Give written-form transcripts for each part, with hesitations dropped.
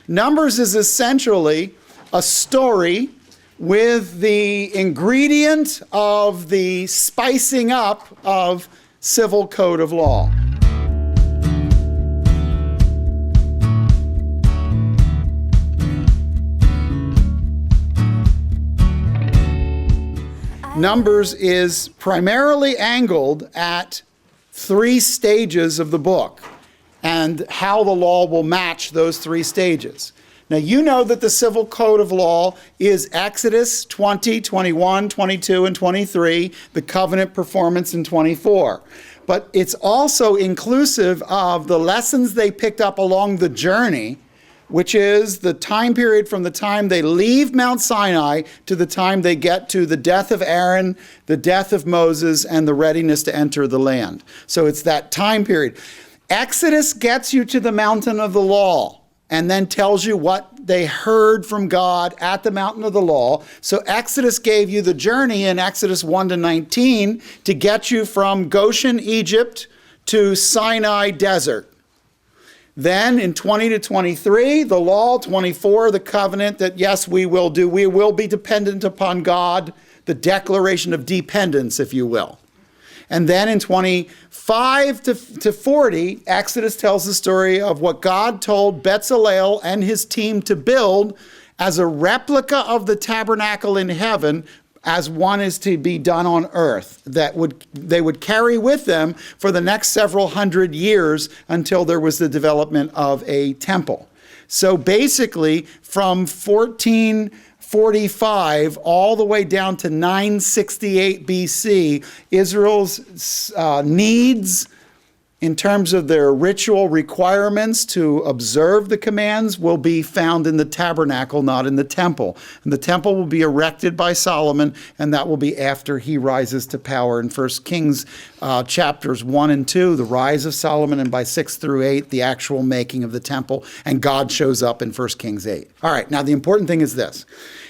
Numbers is essentially a story with the ingredient of the spicing up of civil code of law. Numbers is primarily angled at 3 stages of the book and how the law will match those 3 stages. Now, you know that the civil code of law is Exodus 20, 21, 22, and 23, the covenant performance in 24. But it's also inclusive of the lessons they picked up along the journey, which is the time period from the time they leave Mount Sinai to the time they get to the death of Aaron, the death of Moses, and the readiness to enter the land. So it's that time period. Exodus gets you to the mountain of the law and then tells you what they heard from God at the mountain of the law. So Exodus gave you the journey in Exodus 1 to 19 to get you from Goshen, Egypt, to Sinai desert. Then in 20 to 23, the law, 24, the covenant that yes, we will be dependent upon God, the declaration of dependence, if you will. And then in 25 to 40, Exodus tells the story of what God told Bezalel and his team to build as a replica of the tabernacle in heaven, as one is to be done on earth, that they would carry with them for the next several hundred years until there was the development of a temple. So basically, from 1445 all the way down to 968 BC, Israel's needs in terms of their ritual requirements to observe the commands will be found in the tabernacle, not in the temple. And the temple will be erected by Solomon, and that will be after he rises to power. In 1 Kings chapters 1 and 2, the rise of Solomon, and by 6 through 8, the actual making of the temple, and God shows up in 1 Kings 8. All right, now the important thing is this.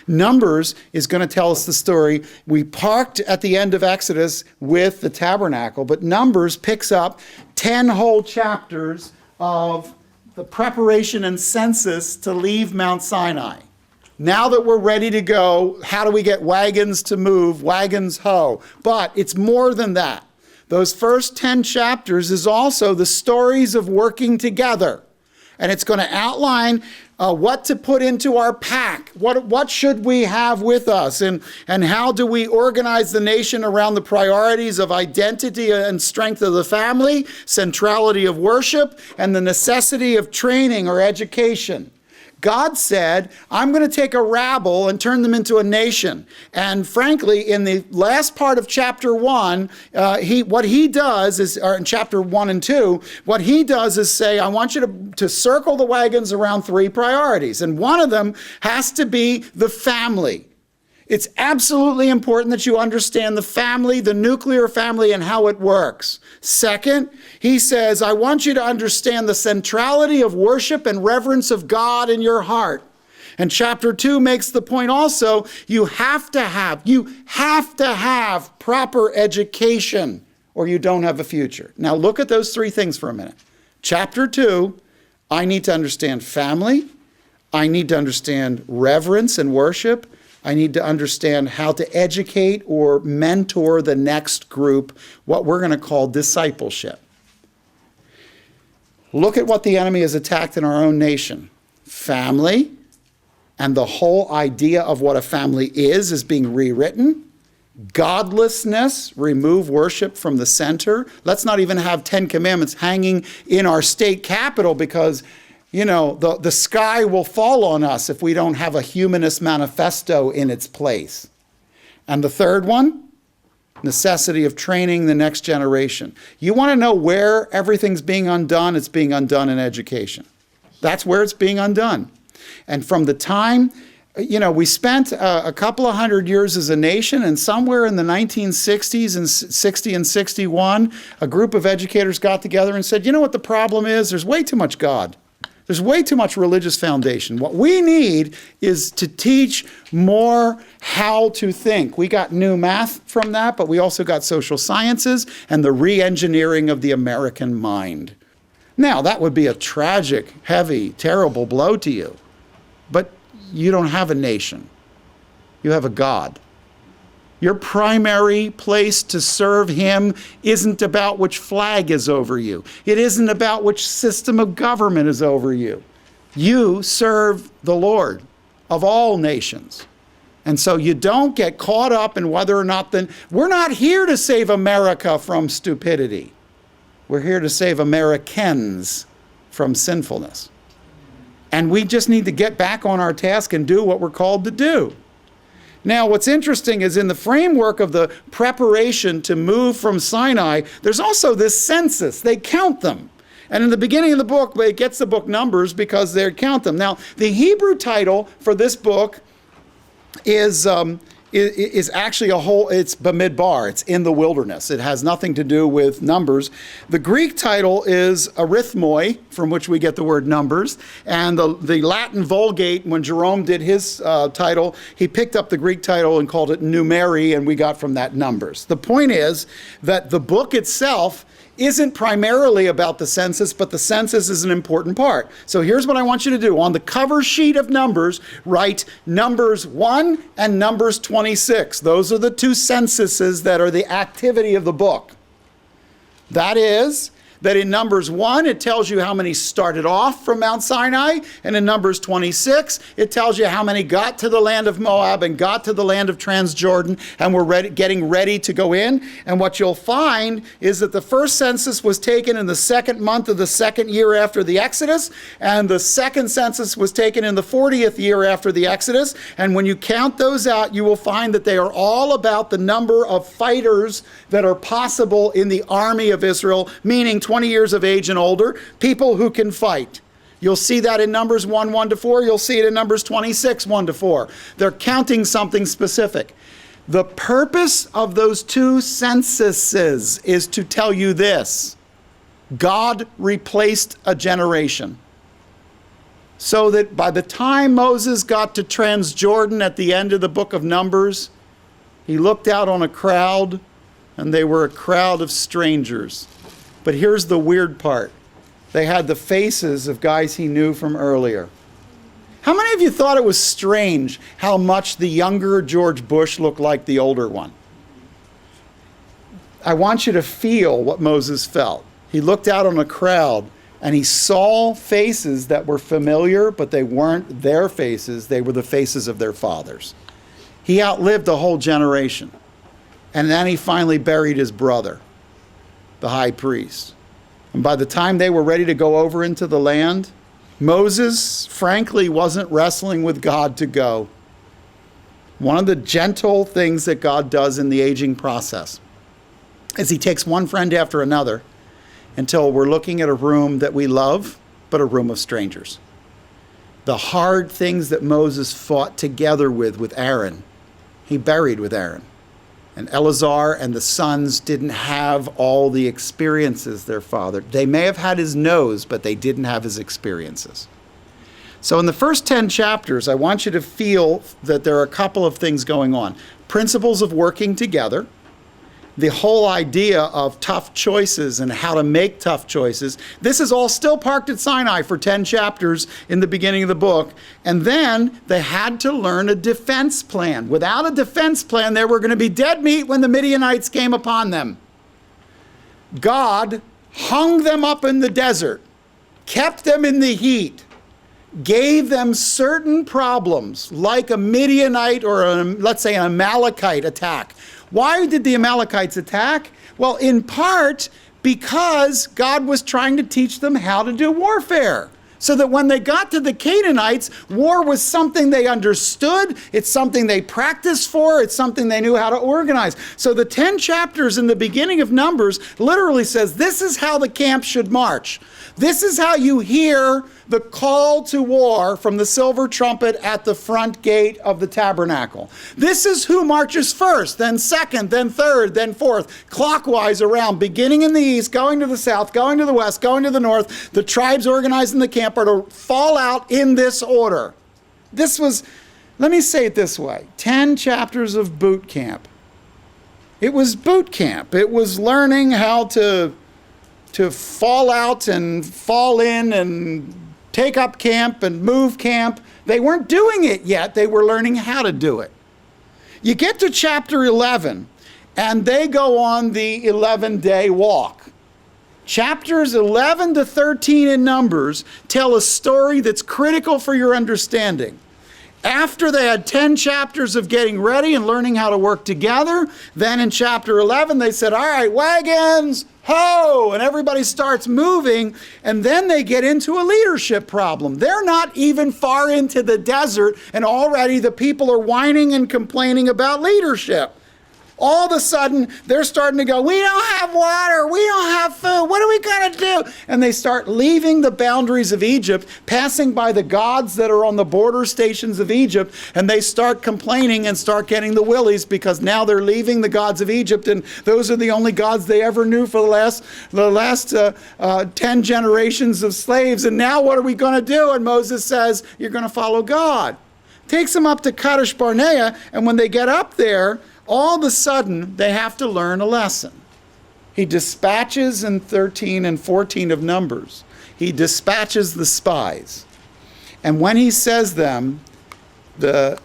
Numbers is going to tell us the story. We parked at the end of Exodus with the tabernacle, but Numbers picks up 10 whole chapters of the preparation and census to leave Mount Sinai. Now that we're ready to go, how do we get wagons to move? Wagons ho. But it's more than that. Those first 10 chapters is also the stories of working together. And it's going to outline what to put into our pack. What should we have with us? And how do we organize the nation around the priorities of identity and strength of the family, centrality of worship, and the necessity of training or education? God said, I'm going to take a rabble and turn them into a nation. And frankly, in the last part of chapter 1, what he does is, or in chapter 1 and 2, what he does is say, I want you to circle the wagons around 3 priorities. And one of them has to be the family. It's absolutely important that you understand the family, the nuclear family, and how it works. Second, he says, I want you to understand the centrality of worship and reverence of God in your heart. And chapter 2 makes the point also, you have to have proper education or you don't have a future. Now look at those 3 things for a minute. Chapter 2, I need to understand family. I need to understand reverence and worship. I need to understand how to educate or mentor the next group, what we're going to call discipleship. Look at what the enemy has attacked in our own nation. Family, and the whole idea of what a family is being rewritten. Godlessness, remove worship from the center. Let's not even have 10 commandments hanging in our state capitol because the sky will fall on us if we don't have a humanist manifesto in its place. And the third one, necessity of training the next generation. You want to know where everything's being undone? It's being undone in education. That's where it's being undone. And from the time, we spent a couple of hundred years as a nation, and somewhere in the 1960s and 60 and 61, a group of educators got together and said, you know what the problem is? There's way too much God. There's way too much religious foundation. What we need is to teach more how to think. We got new math from that, but we also got social sciences and the re-engineering of the American mind. Now, that would be a tragic, heavy, terrible blow to you. But you don't have a nation. You have a God. Your primary place to serve him isn't about which flag is over you. It isn't about which system of government is over you. You serve the Lord of all nations. And so you don't get caught up in whether or not we're not here to save America from stupidity. We're here to save Americans from sinfulness. And we just need to get back on our task and do what we're called to do. Now, what's interesting is in the framework of the preparation to move from Sinai, there's also this census. They count them. And in the beginning of the book, it gets the book Numbers because they count them. Now, the Hebrew title for this book is actually it's Bamidbar. It's in the wilderness. It has nothing to do with Numbers. The Greek title is arithmoi, from which we get the word Numbers. And the Latin Vulgate, when Jerome did his title, he picked up the Greek title and called it Numeri, and we got from that Numbers. The point is that the book itself isn't primarily about the census, but the census is an important part. So here's what I want you to do. On the cover sheet of Numbers, write Numbers 1 and Numbers 26. Those are the two censuses that are the activity of the book. That is, that in Numbers 1, it tells you how many started off from Mount Sinai, and in Numbers 26, it tells you how many got to the land of Moab and got to the land of Transjordan and were getting ready to go in. And what you'll find is that the first census was taken in the second month of the second year after the Exodus, and the second census was taken in the 40th year after the Exodus. And when you count those out, you will find that they are all about the number of fighters that are possible in the army of Israel, meaning 20 years of age and older, people who can fight. You'll see that in Numbers 1, 1-4. You'll see it in Numbers 26, 1-4. They're counting something specific. The purpose of those two censuses is to tell you this: God replaced a generation. So that by the time Moses got to Transjordan at the end of the book of Numbers, he looked out on a crowd, and they were a crowd of strangers. But here's the weird part. They had the faces of guys he knew from earlier. How many of you thought it was strange how much the younger George Bush looked like the older one? I want you to feel what Moses felt. He looked out on a crowd and he saw faces that were familiar, but they weren't their faces. They were the faces of their fathers. He outlived a whole generation. And then he finally buried his brother, the high priest. And by the time they were ready to go over into the land, Moses, frankly, wasn't wrestling with God to go. One of the gentle things that God does in the aging process is he takes one friend after another until we're looking at a room that we love, but a room of strangers. The hard things that Moses fought together with Aaron, he buried with Aaron. And Eleazar and the sons didn't have all the experiences their father. They may have had his nose, but they didn't have his experiences. So in the first 10 chapters, I want you to feel that there are a couple of things going on. Principles of working together. The whole idea of tough choices and how to make tough choices. This is all still parked at Sinai for 10 chapters in the beginning of the book. And then they had to learn a defense plan. Without a defense plan, they were going to be dead meat when the Midianites came upon them. God hung them up in the desert, kept them in the heat, gave them certain problems like a Midianite or let's say an Amalekite attack. Why did the Amalekites attack? Well, in part because God was trying to teach them how to do warfare. So that when they got to the Canaanites, war was something they understood, it's something they practiced for, it's something they knew how to organize. So the 10 chapters in the beginning of Numbers literally says, this is how the camp should march. This is how you hear the call to war from the silver trumpet at the front gate of the tabernacle. This is who marches first, then second, then third, then fourth, clockwise around, beginning in the east, going to the south, going to the west, going to the north. The tribes organized in the camp are to fall out in this order. This was, let me say it this way, 10 chapters of boot camp. It was boot camp. It was learning how to fall out and fall in and take up camp and move camp. They weren't doing it yet. They were learning how to do it. You get to chapter 11, and they go on the 11-day walk. Chapters 11 to 13 in Numbers tell a story that's critical for your understanding. After they had 10 chapters of getting ready and learning how to work together, then in chapter 11 they said, all right, wagons, ho, and everybody starts moving, and then they get into a leadership problem. They're not even far into the desert, and already the people are whining and complaining about leadership. All of a sudden, they're starting to go, we don't have water, we don't have food, what are we going to do? And they start leaving the boundaries of Egypt, passing by the gods that are on the border stations of Egypt, and they start complaining and start getting the willies because now they're leaving the gods of Egypt, and those are the only gods they ever knew for the last 10 generations of slaves, and now what are we going to do? And Moses says, you're going to follow God. Takes them up to Kadesh Barnea, and when they get up there, all of a sudden, they have to learn a lesson. He dispatches in 13 and 14 of Numbers. He dispatches the spies. And when he says them, the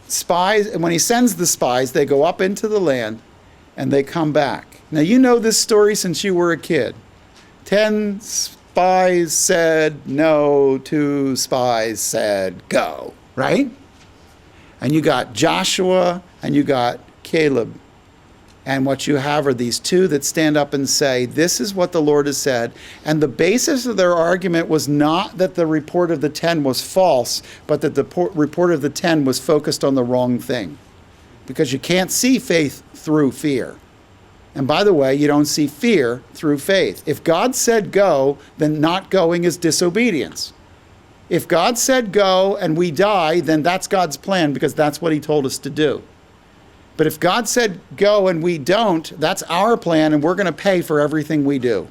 spies, and when he sends the spies, they go up into the land and they come back. Now, you know this story since you were a kid. 10 spies said no, 2 spies said go, right? And you got Joshua and you got Caleb. And what you have are these 2 that stand up and say, this is what the Lord has said. And the basis of their argument was not that the report of the 10 was false, but that the report of the 10 was focused on the wrong thing. Because you can't see faith through fear. And by the way, you don't see fear through faith. If God said go, then not going is disobedience. If God said go and we die, then that's God's plan because that's what he told us to do. But if God said go and we don't, that's our plan and we're going to pay for everything we do.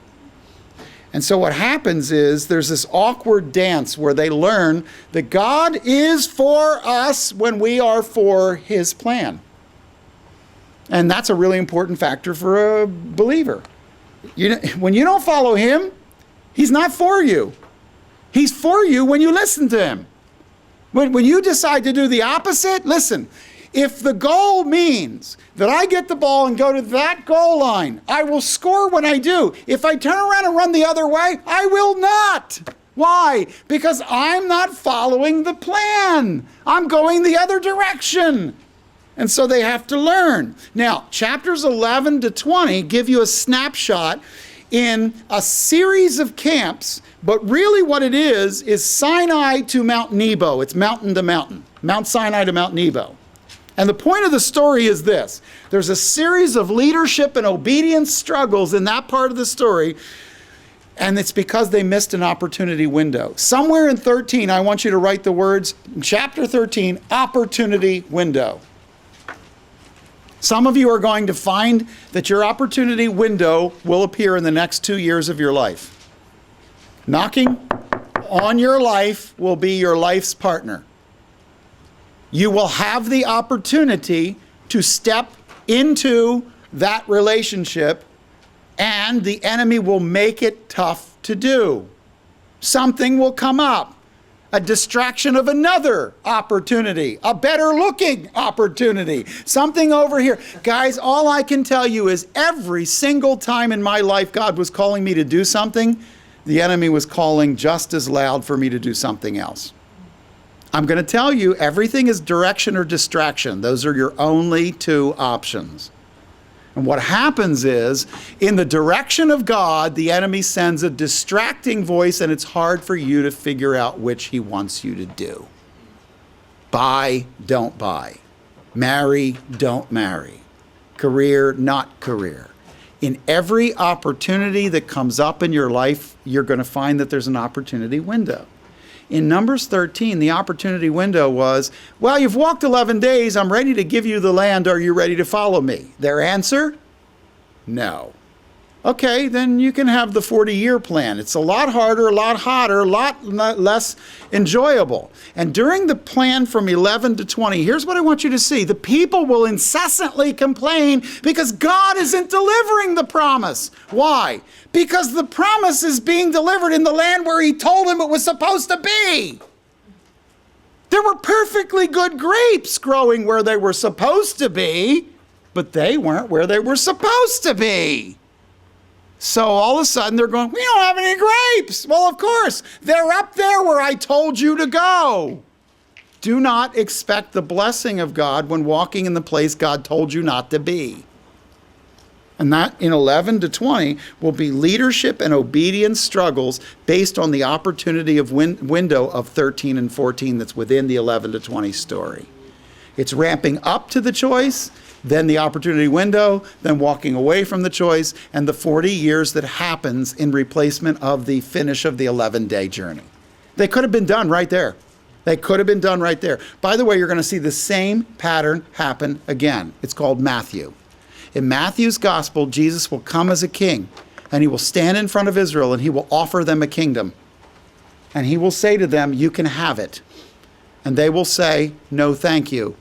And so what happens is there's this awkward dance where they learn that God is for us when we are for his plan. And that's a really important factor for a believer. When you don't follow him, he's not for you. He's for you when you listen to him. When you decide to do the opposite, listen. If the goal means that I get the ball and go to that goal line, I will score when I do. If I turn around and run the other way, I will not. Why? Because I'm not following the plan. I'm going the other direction. And so they have to learn. Now, chapters 11 to 20 give you a snapshot in a series of camps, but really what it is Sinai to Mount Nebo. It's mountain to mountain. Mount Sinai to Mount Nebo. And the point of the story is this. There's a series of leadership and obedience struggles in that part of the story, and it's because they missed an opportunity window. Somewhere in 13, I want you to write the words, chapter 13, opportunity window. Some of you are going to find that your opportunity window will appear in the next 2 years of your life. Knocking on your life will be your life's partner. You will have the opportunity to step into that relationship, and the enemy will make it tough to do. Something will come up. A distraction of another opportunity, a better looking opportunity, something over here. Guys, all I can tell you is every single time in my life God was calling me to do something, the enemy was calling just as loud for me to do something else. I'm going to tell you, everything is direction or distraction. Those are your only 2 options. And what happens is, in the direction of God, the enemy sends a distracting voice, and it's hard for you to figure out which he wants you to do. Buy, don't buy. Marry, don't marry. Career, not career. In every opportunity that comes up in your life, you're going to find that there's an opportunity window. In Numbers 13, the opportunity window was, well, you've walked 11 days. I'm ready to give you the land. Are you ready to follow me? Their answer? No. Okay, then you can have the 40-year plan. It's a lot harder, a lot hotter, a lot less enjoyable. And during the plan from 11 to 20, here's what I want you to see. The people will incessantly complain because God isn't delivering the promise. Why? Because the promise is being delivered in the land where he told them it was supposed to be. There were perfectly good grapes growing where they were supposed to be, but they weren't where they were supposed to be. So all of a sudden they're going, we don't have any grapes. Well, of course, they're up there where I told you to go. Do not expect the blessing of God when walking in the place God told you not to be. And that in 11 to 20 will be leadership and obedience struggles based on the opportunity of window of 13 and 14 that's within the 11 to 20 story. It's ramping up to the choice, then the opportunity window, then walking away from the choice, and the 40 years that happens in replacement of the finish of the 11-day journey. They could have been done right there. They could have been done right there. By the way, you're going to see the same pattern happen again. It's called Matthew. In Matthew's gospel, Jesus will come as a king, and he will stand in front of Israel, and he will offer them a kingdom. And he will say to them, you can have it. And they will say, no, thank you.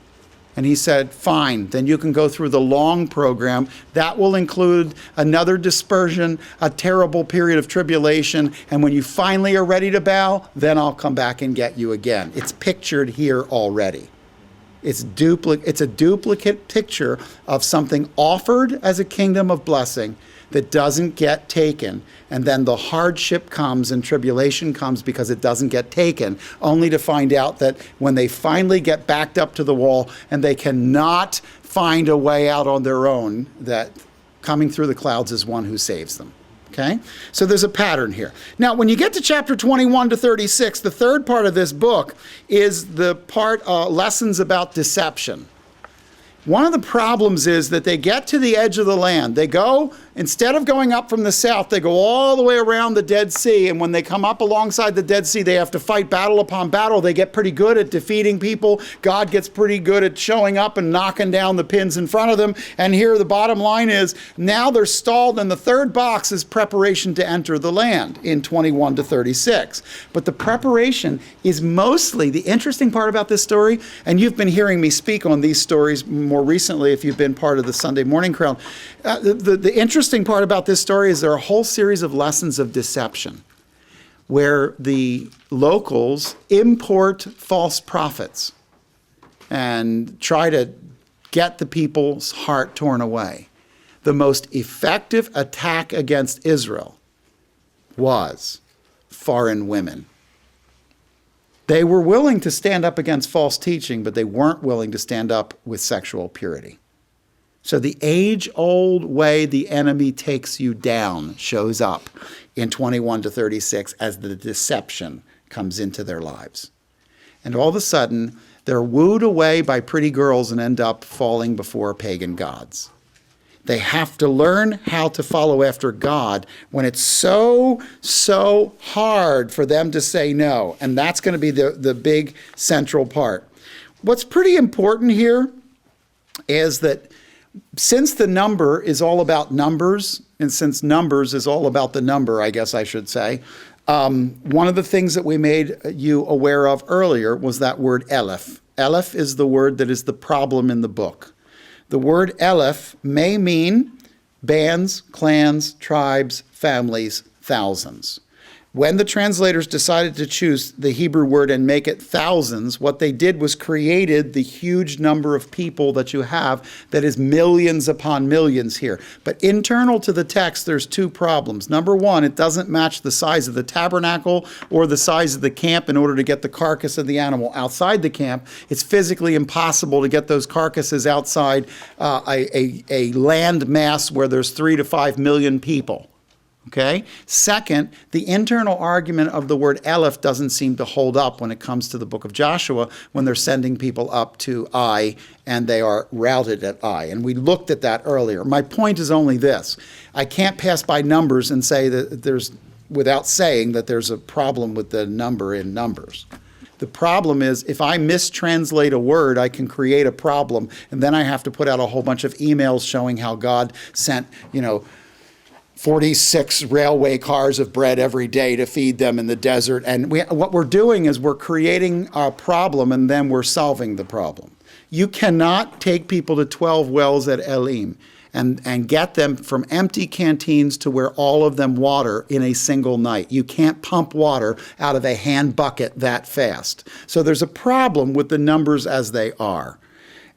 And he said, fine, then you can go through the long program. That will include another dispersion, a terrible period of tribulation. And when you finally are ready to bow, then I'll come back and get you again. It's pictured here already. It's a duplicate picture of something offered as a kingdom of blessing that doesn't get taken. And then the hardship comes and tribulation comes because it doesn't get taken, only to find out that when they finally get backed up to the wall and they cannot find a way out on their own, that coming through the clouds is one who saves them. Okay? So there's a pattern here. Now, when you get to chapter 21 to 36, the third part of this book is the part, lessons about deception. One of the problems is that they get to the edge of the land. They go, instead of going up from the south, they go all the way around the Dead Sea. And when they come up alongside the Dead Sea, they have to fight battle upon battle. They get pretty good at defeating people. God gets pretty good at showing up and knocking down the pins in front of them. And here the bottom line is, now they're stalled, and the third box is preparation to enter the land in 21 to 36. But the preparation is mostly the interesting part about this story, and you've been hearing me speak on these stories more recently if you've been part of the Sunday morning crowd. The interesting part about this story is there are a whole series of lessons of deception where the locals import false prophets and try to get the people's heart torn away. The most effective attack against Israel was foreign women. They were willing to stand up against false teaching, but they weren't willing to stand up with sexual purity. So the age-old way the enemy takes you down shows up in 21 to 36 as the deception comes into their lives. And all of a sudden, they're wooed away by pretty girls and end up falling before pagan gods. They have to learn how to follow after God when it's so hard for them to say no. And that's going to be the big central part. What's pretty important here is that since the number is all about numbers, and since numbers is all about the number, I guess I should say, one of the things that we made you aware of earlier was that word Aleph. Aleph is the word that is the problem in the book. The word Aleph may mean bands, clans, tribes, families, thousands. When the translators decided to choose the Hebrew word and make it thousands, what they did was created the huge number of people that you have that is millions upon millions here. But internal to the text, there's two problems. Number one, it doesn't match the size of the tabernacle or the size of the camp in order to get the carcass of the animal outside the camp. It's physically impossible to get those carcasses outside a land mass where there's 3 to 5 million people. Okay? Second, the internal argument of the word Aleph doesn't seem to hold up when it comes to the book of Joshua when they're sending people up to Ai and they are routed at Ai. And we looked at that earlier. My point is only this. I can't pass by numbers and say that without saying that there's a problem with the number in numbers. The problem is if I mistranslate a word, I can create a problem, and then I have to put out a whole bunch of emails showing how God sent, 46 railway cars of bread every day to feed them in the desert. And what we're doing is we're creating a problem and then we're solving the problem. You cannot take people to 12 wells at Elim and get them from empty canteens to where all of them water in a single night. You can't pump water out of a hand bucket that fast. So there's a problem with the numbers as they are.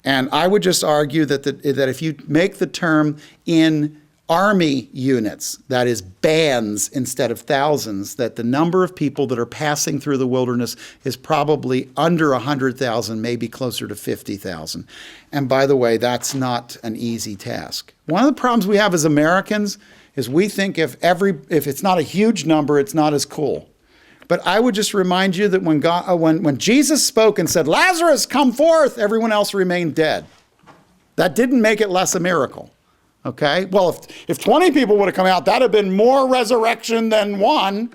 And I would just argue that if you make the term in army units, that is bands instead of thousands, that the number of people that are passing through the wilderness is probably under 100,000, maybe closer to 50,000. And by the way, that's not an easy task. One of the problems we have as Americans is we think if it's not a huge number, it's not as cool. But I would just remind you that when Jesus spoke and said, "Lazarus, come forth," everyone else remained dead. That didn't make it less a miracle. Okay, well, if 20 people would have come out, that'd have been more resurrection than one.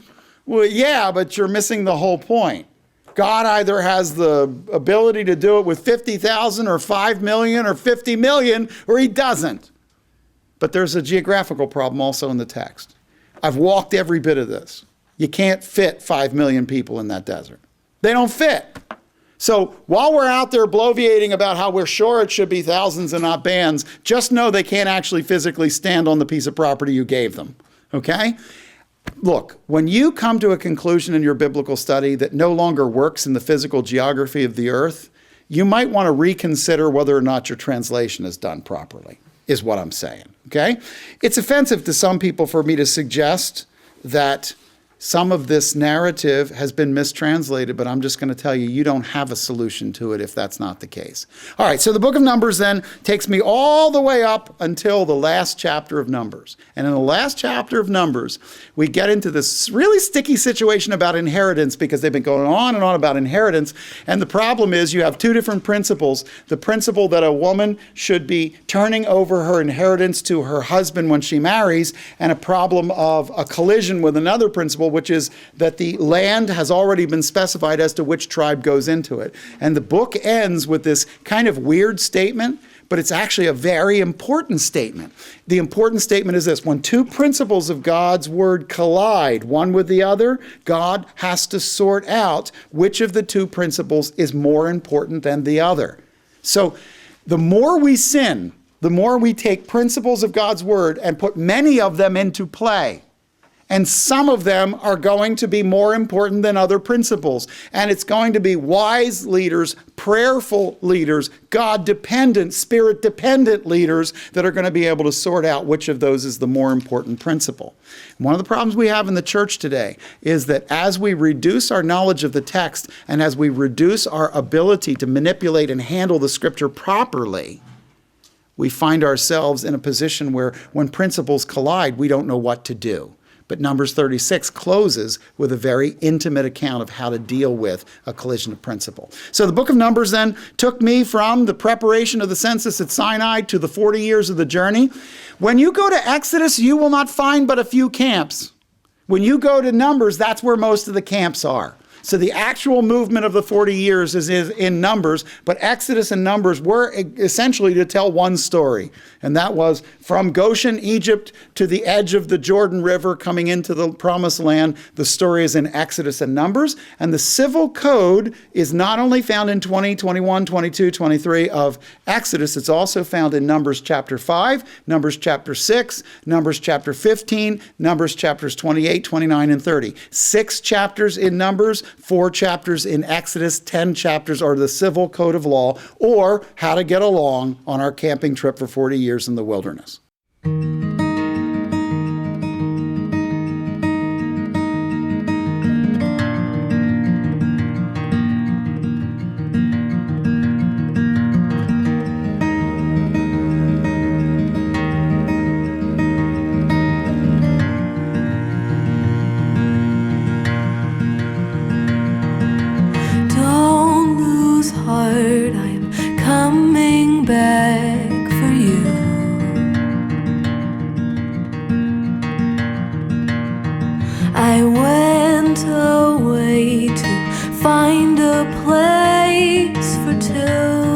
Well, yeah, but you're missing the whole point. God either has the ability to do it with 50,000 or 5 million or 50 million, or he doesn't. But there's a geographical problem also in the text. I've walked every bit of this. You can't fit 5 million people in that desert. They don't fit. So while we're out there bloviating about how we're sure it should be thousands and not bands, just know they can't actually physically stand on the piece of property you gave them, okay? Look, when you come to a conclusion in your biblical study that no longer works in the physical geography of the earth, you might want to reconsider whether or not your translation is done properly, is what I'm saying, okay? It's offensive to some people for me to suggest that some of this narrative has been mistranslated, but I'm just going to tell you, you don't have a solution to it if that's not the case. All right, so the book of Numbers then takes me all the way up until the last chapter of Numbers. And in the last chapter of Numbers, we get into this really sticky situation about inheritance because they've been going on and on about inheritance. And the problem is you have two different principles. The principle that a woman should be turning over her inheritance to her husband when she marries, and a problem of a collision with another principle, which is that the land has already been specified as to which tribe goes into it. And the book ends with this kind of weird statement, but it's actually a very important statement. The important statement is this: when two principles of God's word collide, one with the other, God has to sort out which of the two principles is more important than the other. So the more we sin, the more we take principles of God's word and put many of them into play. And some of them are going to be more important than other principles. And it's going to be wise leaders, prayerful leaders, God-dependent, Spirit-dependent leaders that are going to be able to sort out which of those is the more important principle. One of the problems we have in the church today is that as we reduce our knowledge of the text and as we reduce our ability to manipulate and handle the scripture properly, we find ourselves in a position where when principles collide, we don't know what to do. But Numbers 36 closes with a very intimate account of how to deal with a collision of principle. So the book of Numbers then took me from the preparation of the census at Sinai to the 40 years of the journey. When you go to Exodus, you will not find but a few camps. When you go to Numbers, that's where most of the camps are. So the actual movement of the 40 years is in Numbers, but Exodus and Numbers were essentially to tell one story. And that was from Goshen, Egypt, to the edge of the Jordan River coming into the Promised Land. The story is in Exodus and Numbers. And the civil code is not only found in 20, 21, 22, 23 of Exodus, it's also found in Numbers chapter 5, Numbers chapter 6, Numbers chapter 15, Numbers chapters 28, 29, and 30. 6 chapters in Numbers, 4 chapters in Exodus, 10 chapters are the civil code of law, or how to get along on our camping trip for 40 years in the wilderness. Find a place for two.